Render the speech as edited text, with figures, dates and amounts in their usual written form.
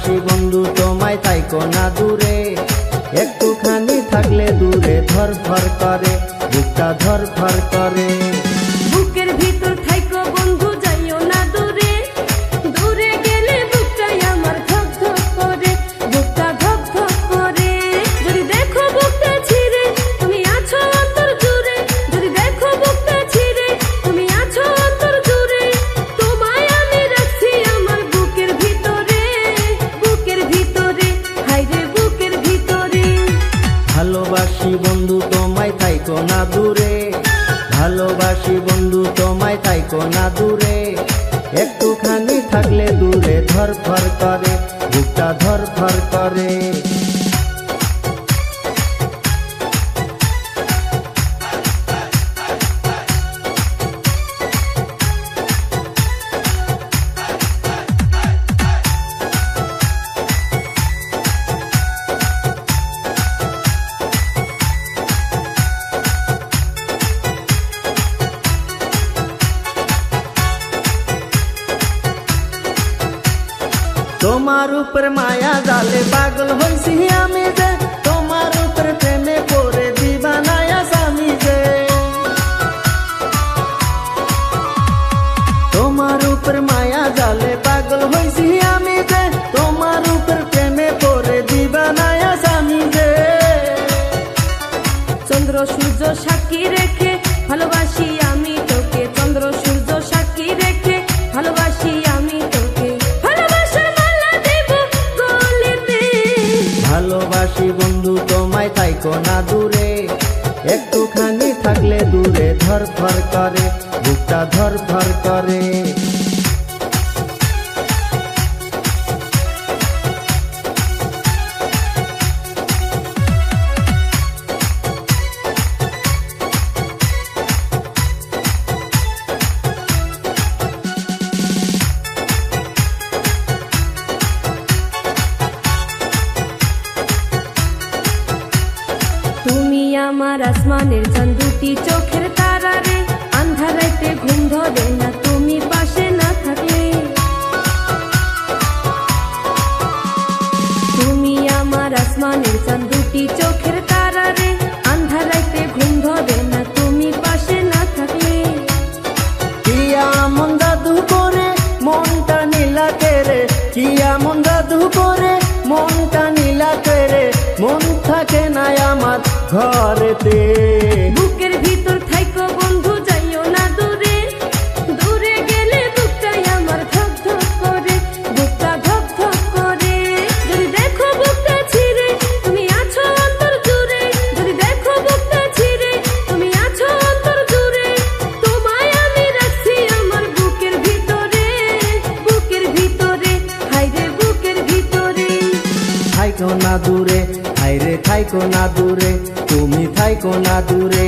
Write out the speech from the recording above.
ভালোবাসি বন্ধু তোমায় থাইকো না দূরে, একটুখানি থাকলে দূরে ধরফর করে, বুকটা ধরফর করে। বুকের ভিতর থাইকো বন্ধু যাইও না দূরে, দূরে গেলে বুকটাই আমার ধক ধক করে, বুকটা ধক ধক করে। যদি দেখো বুকটা ছিঁড়ে তুমি আছো অন্তর জুড়ে, যদি দেখো বুকটা ছিঁড়ে তুমি আছো অন্তর জুড়ে, তোমায় আমি রাখছি আমার বুকের ভিতরে, বুকের ভিতরে, হায়রে বুকের ভিতরে। ভালোবাসি বন্ধু তোমায় থাইকো না দূরে, ভালোবাসি বন্ধু তোমায় থাইকো না দূরে, একটুখানি থাকলে দূরে ধরফর করে, বুকটা ধরফর করে। তোমার উপর মায়া জালে পাগল হইছি আমি যে, তোমার উপর প্রেমে পড়ে দিবানায়া স্বামী যে। তোমার উপর মায়া জালে পাগল হইছি আমি যে, তোমার উপর প্রেমে পড়ে দিবানায়া স্বামী যে। চন্দ্র সূর্য সাক্ষী রেখে ভালোবাসি আমি তোকে, চন্দ্র সূর্য সাক্ষী রেখে ভালোবাসি আমি তোকে, ভালোবাসার মালা দেব গলেতে। ভালোবাসি বন্ধু তোমায় থাইকো না দূরে, একটুখানি থাকলে দূরে ধরফর করে, বুকটা ধরফর করে। তুমি আমার আসমানের চাঁদ, দুটি চোখের তারা রে, আন্ধার রাতে ঘুম ধরে না তুমি পাশে না থাকলে। তুমি আমার আসমানের চাঁদ, দুটি চোখের তারা রে, আন্ধার রাতে ঘুম ধরে না তুমি পাশে না থাকলে। কিয়া মন জাদু করে মনটা নীলা করে, কিয়া মন জাদু করে মনটা নীলা করে, মন থাকে না আমার ঘরেতে। বুকের ভিতর থাইকো বন্ধু যাইও না দূরে, দূরে গেলে বুকটাই আমার ধক ধক করে, বুকটা ধক ধক করে। যদি দেখো বুকটা ছিঁড়ে তুমি আছো অন্তর জুড়ে, যদি দেখো বুকটা ছিঁড়ে তুমি আছো অন্তর জুড়ে, তোমায় আমি রাখছি আমার বুকের ভিতরে, বুকের ভিতরে, হায়রে বুকের ভিতরে। থাইকো না দূরে, হায়রে থাইকো না দূরে, তুমি থাইকো না দূরে।